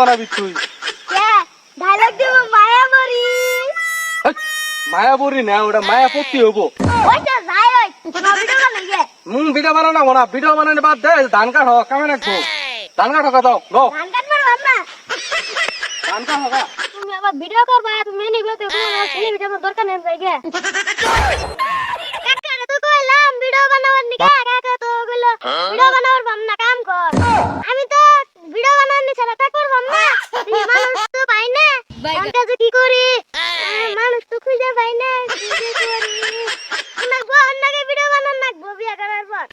বানাবি তুই? ডায়লগ দিব মায়াবরী। মায়াবরী না, ওটা মায়াপতি হবো। ওইটা যাই ওই তোমার ভিডিও বানাই গে। ভিডিও বানানো না, ভিডিও বানানো বাদ দে, ধান কাট হোক, কামে রাখবো। ধান কাট হোক, দাও লো গান গান মারো না। ধান কাট হোক। তুমি আবার ভিডিও করবা, তুমি নিবে তো তোমার ছেলে ভিডিও দরকার নেই যাই গে। কাকা তো কইলাম ভিডিও বানাবার নি, কাকা তো কইলো ভিডিও বানাবার বাম না, কাম কর। আমি তো ভিডিও বানাবার নি ছাড়া তা করবাম না। মানুষ তো পাই না, কোনটা যে কি করি, মানুষ তো খুঁজে পাই না, কি যে করি। নাকবো অন্যকে ভিডিও বানান নাকবো বিয়া করার পর।